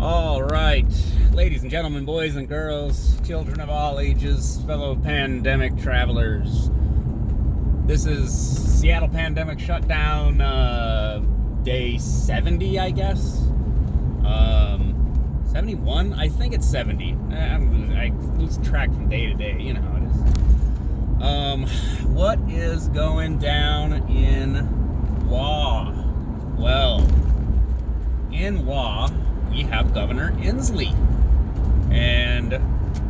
All right, ladies and gentlemen, boys and girls, children of all ages, fellow pandemic travelers. This is Seattle Pandemic Shutdown, day 70, I guess. 71? I think it's 70. I lose track from day to day, you know how it is. What is going down in WA? Well, in WA, we have Governor Inslee. And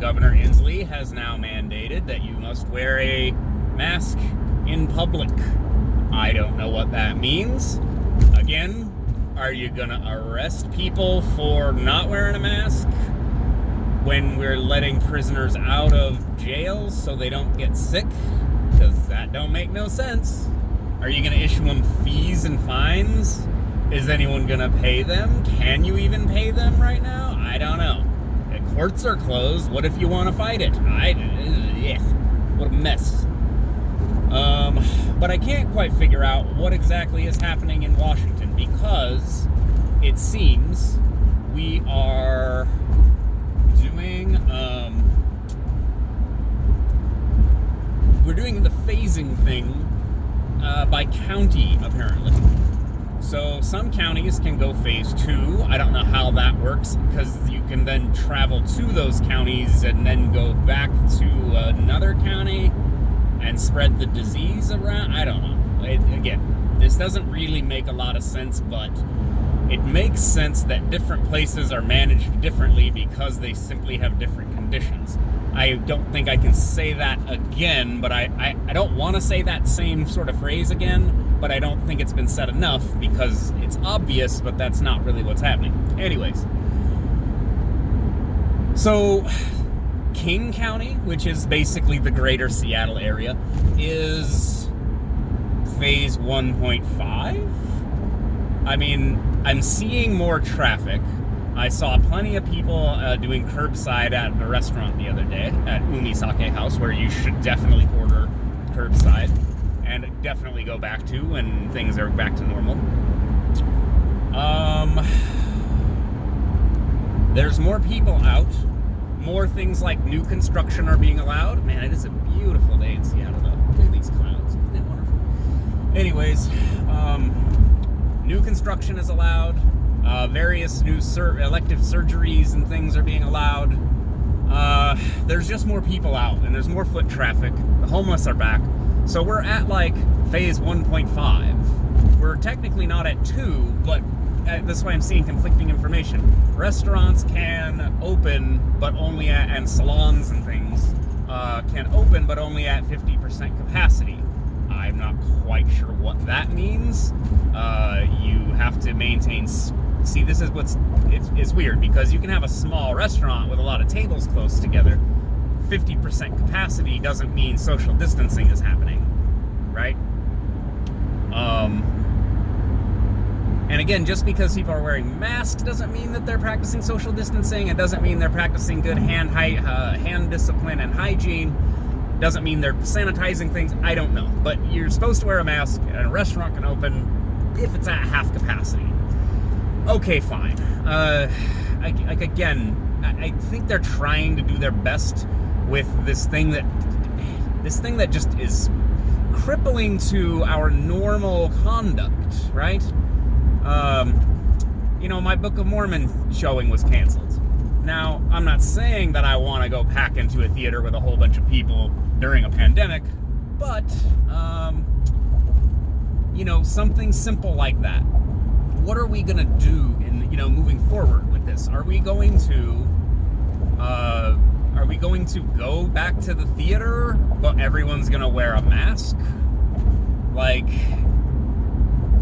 Governor Inslee has now mandated that you must wear a mask in public. I don't know what that means. Again, are you gonna arrest people for not wearing a mask when we're letting prisoners out of jail so they don't get sick? Because that don't make no sense. Are you gonna issue them fees and fines? Is anyone gonna pay them? Can you even pay them right now? I don't know. The courts are closed. What if you want to fight it? What a mess. But I can't quite figure out what exactly is happening in Washington, because it seems we are doing we're doing the phasing thing by county, apparently. So some counties can go phase 2. I don't know how that works, because you can then travel to those counties and then go back to another county and spread the disease around. I don't know. Again, this doesn't really make a lot of sense, but it makes sense that different places are managed differently because they simply have different conditions. I don't think I can say that again, but I don't want to say that same sort of phrase again, but I don't think it's been said enough because it's obvious, but that's not really what's happening. Anyways, so King County, which is basically the greater Seattle area, is phase 1.5. I mean, I'm seeing more traffic. I saw plenty of people doing curbside at the restaurant the other day, at Umi Sake House, where you should definitely order curbside and definitely go back to when things are back to normal. There's more people out. More things like new construction are being allowed. Man, it is a beautiful day in Seattle, though. Look at these clouds. Isn't that wonderful? Anyways, new construction is allowed. Various new elective surgeries and things are being allowed. There's just more people out, and there's more foot traffic. The homeless are back. So we're at, like, phase 1.5. We're technically not at 2, but that's why I'm seeing conflicting information. Restaurants can open, but only at, and salons and things can open, but only at 50% capacity. I'm not quite sure what that means. You have to maintain. See, this is it's weird, because you can have a small restaurant with a lot of tables close together. 50% capacity doesn't mean social distancing is happening, right? And again, just because people are wearing masks doesn't mean that they're practicing social distancing. It doesn't mean they're practicing good hand discipline and hygiene. Doesn't mean they're sanitizing things. I don't know. But you're supposed to wear a mask, and a restaurant can open if it's at half capacity. Okay, fine. I think they're trying to do their best with this thing that just is crippling to our normal conduct, right? My Book of Mormon showing was canceled. Now, I'm not saying that I want to go pack into a theater with a whole bunch of people during a pandemic, but, something simple like that. What are we going to do moving forward with this? Are we going to go back to the theater, but everyone's going to wear a mask? Like,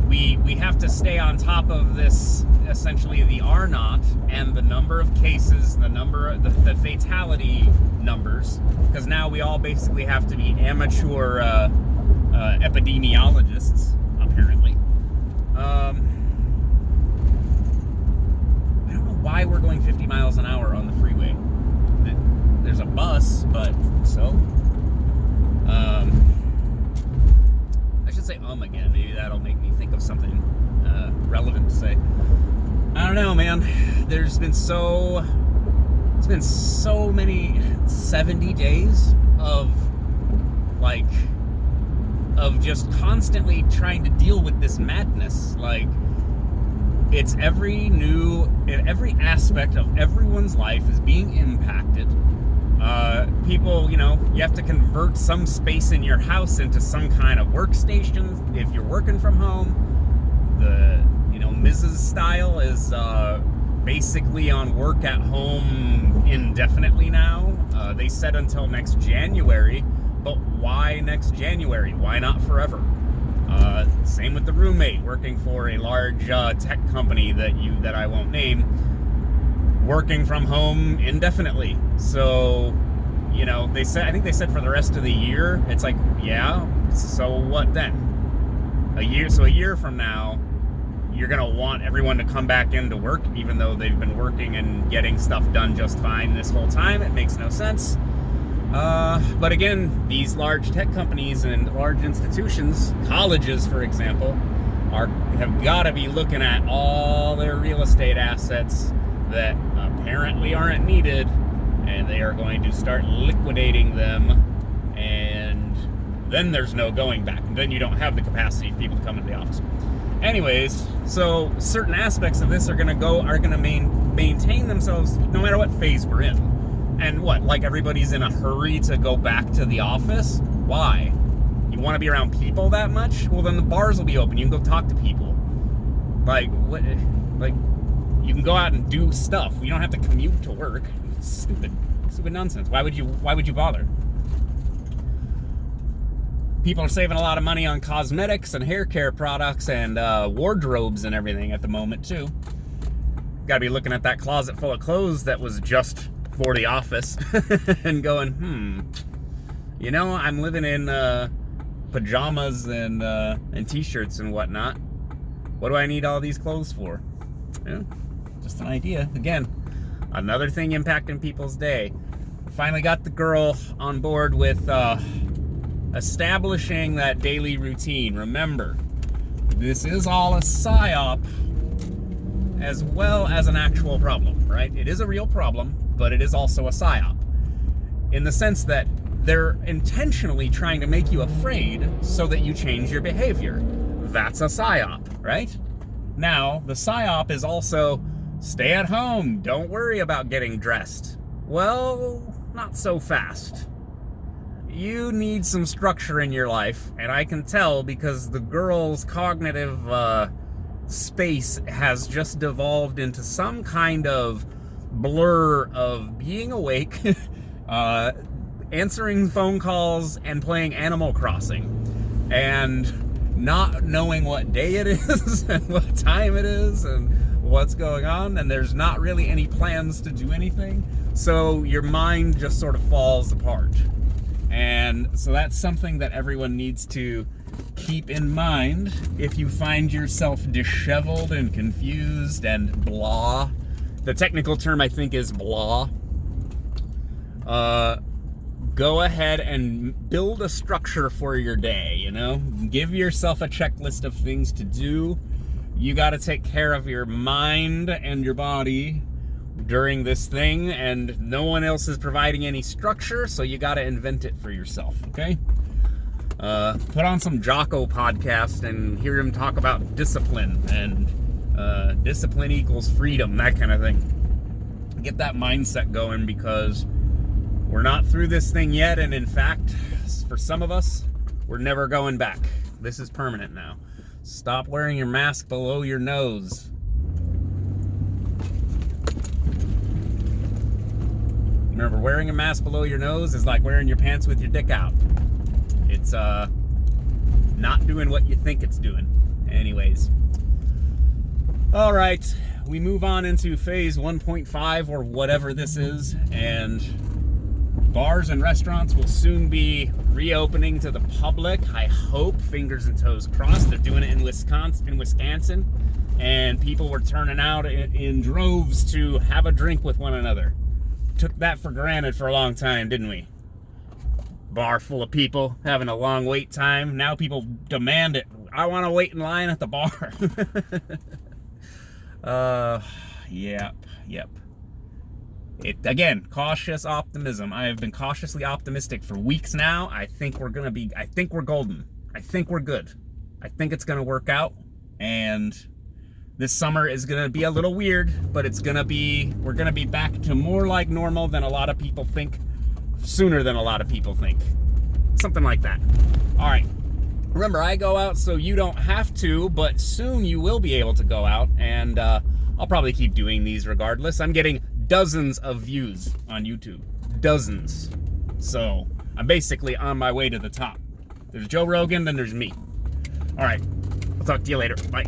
we have to stay on top of this, essentially the R0 and the number of cases, the fatality numbers, because now we all basically have to be amateur epidemiologists, apparently. I don't know why we're going 50 miles an hour on the freeway. There's a bus, but so. I should say again. Maybe that'll make me think of something relevant to say. I don't know, man. there's been so many 70 days of just constantly trying to deal with this madness. Like, it's every aspect of everyone's life is being impacted. People, you have to convert some space in your house into some kind of workstation if you're working from home. The, Mrs. style is basically on work at home indefinitely now. They said until next January, but why next January? Why not forever? Same with the roommate working for a large tech company that I won't name, working from home indefinitely. So, I think they said for the rest of the year. It's like, yeah, so what then? A year from now, you're gonna want everyone to come back into work, even though they've been working and getting stuff done just fine this whole time. It makes no sense. But again, these large tech companies and large institutions, colleges, for example, have got to be looking at all their real estate assets that apparently aren't needed, and they are going to start liquidating them, and then there's no going back. And then you don't have the capacity for people to come into the office. Anyways, so certain aspects of this are going to maintain themselves no matter what phase we're in. And what, like everybody's in a hurry to go back to the office? Why? You want to be around people that much? Well, then the bars will be open. You can go talk to people. Like, what? Like, you can go out and do stuff. You don't have to commute to work. It's stupid nonsense. Why would you bother? People are saving a lot of money on cosmetics and hair care products and wardrobes and everything at the moment, too. Got to be looking at that closet full of clothes that was just for the office and going, I'm living in pajamas and t-shirts and whatnot. What do I need all these clothes for? Just an idea. Again, another thing impacting people's day. Finally got the girl on board with establishing that daily routine. Remember, this is all a psyop as well as an actual problem, right? It is a real problem, but it is also a psyop, in the sense that they're intentionally trying to make you afraid so that you change your behavior. That's a psyop, right? Now, the psyop is also stay at home, don't worry about getting dressed. Well, not so fast. You need some structure in your life, and I can tell because the girl's cognitive space has just devolved into some kind of blur of being awake, answering phone calls, and playing Animal Crossing, and not knowing what day it is and what time it is and what's going on, and there's not really any plans to do anything, so your mind just sort of falls apart. And so that's something that everyone needs to keep in mind. If you find yourself disheveled and confused and blah, the technical term I think is blah, go ahead and build a structure for your day, Give yourself a checklist of things to do. You got to take care of your mind and your body during this thing, and no one else is providing any structure, so you got to invent it for yourself, okay? Put on some Jocko podcast and hear him talk about discipline and discipline equals freedom, that kind of thing. Get that mindset going, because we're not through this thing yet, and in fact, for some of us, we're never going back. This is permanent now. Stop wearing your mask below your nose. Remember, wearing a mask below your nose is like wearing your pants with your dick out. It's not doing what you think it's doing. Anyways. All right, we move on into phase 1.5 or whatever this is, and bars and restaurants will soon be reopening to the public. I hope, fingers and toes crossed. They're doing it in Wisconsin, and people were turning out in droves to have a drink with one another. Took that for granted for a long time, didn't we? Bar full of people having a long wait time. Now people demand it. I want to wait in line at the bar. Yep. Again, cautious optimism. I have been cautiously optimistic for weeks now. I think we're golden. I think we're good. I think it's gonna work out. And this summer is gonna be a little weird, but we're gonna be back to more like normal than a lot of people think, sooner than a lot of people think. Something like that. All right. Remember, I go out so you don't have to, but soon you will be able to go out, and I'll probably keep doing these regardless. I'm getting dozens of views on YouTube. Dozens. So I'm basically on my way to the top. There's Joe Rogan, then there's me. All right. I'll talk to you later. Bye.